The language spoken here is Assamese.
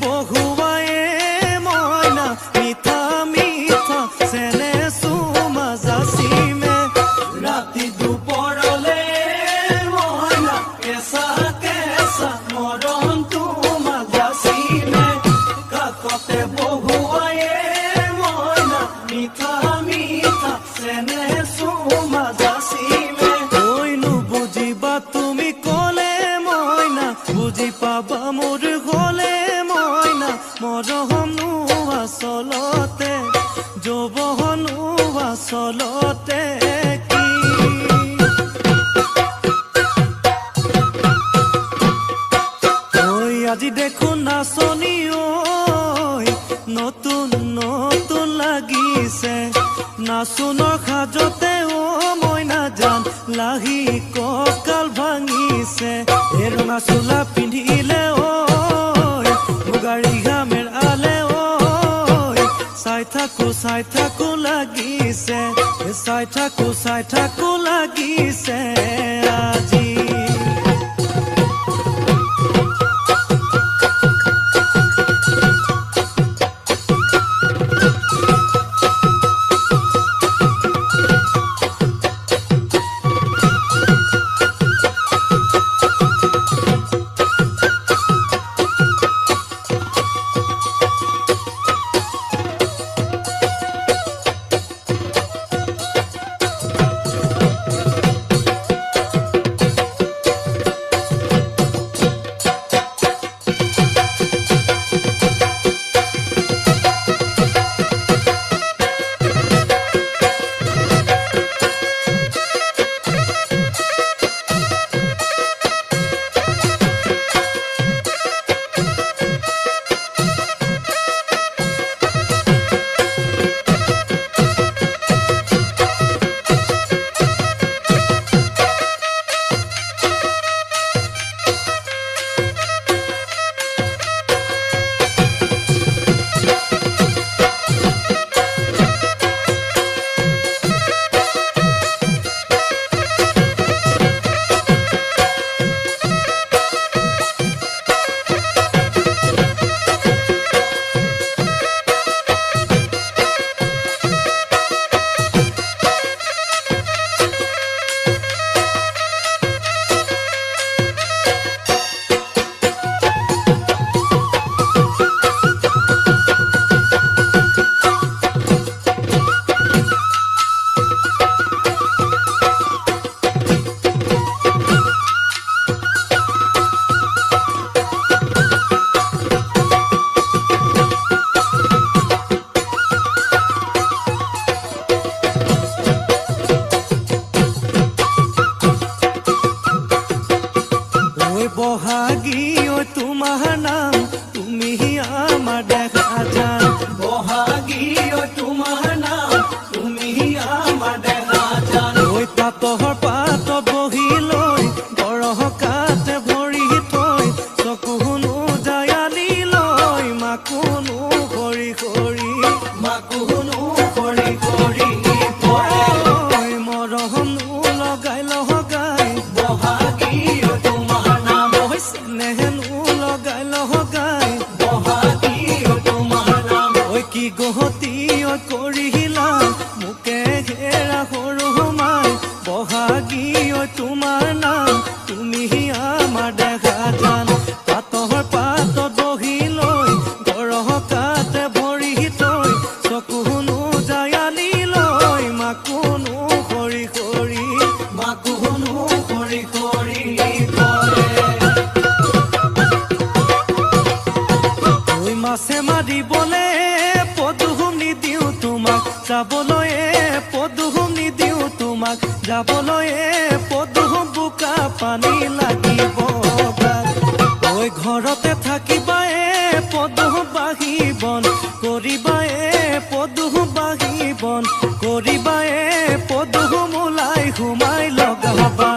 বহুৱায়ে মইনা মিঠা মিঠা চেনে চুমা যাচিমে ৰাতি দুপৰলে মইনা কেঁচা কেঁচা মৰম তোমা যাচিমে কাষতে বহুৱায়ে মইনা মিঠা মিঠা চেনে চুমা যাচিমে কৈনো বুজিবা তুমি ক'লে মইনা বুজি পাবা মোৰ গ'লে মইনা মৰমনো আচলতে যৌৱনো আচলতে কি ঐ আজি দেখোন নাচনি ঐ নতুন নতুন লাগিছে নাচোনৰ সাজতে অ মইনা জান লাহি কঁকাল ভাঙিছে এই ৰঙা চোলা পিন্ধিলে ঐ মুগাৰী ঘামেৰ আলে ঐ চাই থাকো লাগিছে চাই থাকো লাগিছে আজি বহাগী ঐ তোমাৰ নাম তুমি আমাৰ দেখা যান বহাগী ঐ তোমাৰ নাম তুমি আমাৰ দেখা যান ঐ পাতহৰ পাত বহি লৈ গৰহকাতে ভৰি থৈ চকুনো জায়ালি লৈ মাকুনো কৰি কৰি মাকুনো কৰি কৰি মৰমনো লগাই লগাই বহাগী কি গহতি কৰিলা মোকে ঘেৰা সৰু সোমাই বহাগী তোমাৰ নাম তুমি আমাৰ দেখা যান পাতহৰ পাতত বহি লৈ গৰহকাতে ভৰি থৈ চকুনো জায়ালি লৈ মাকুনো কৰি কৰি মাকুনো কৰি কৰি মাছে মাৰিবলে পদুম নিদিওঁ তোমাক যাবলৈ পদুম নিদিওঁ তোমাক যাবলৈ পদুম বোকা পানী লাগিব ঐ ঘৰতে থাকিবা পদুম বাঢ়িবন কৰিবা পদুম বাঢ়িবন কৰিবা পদুম ওলাই সোমাই লগাবা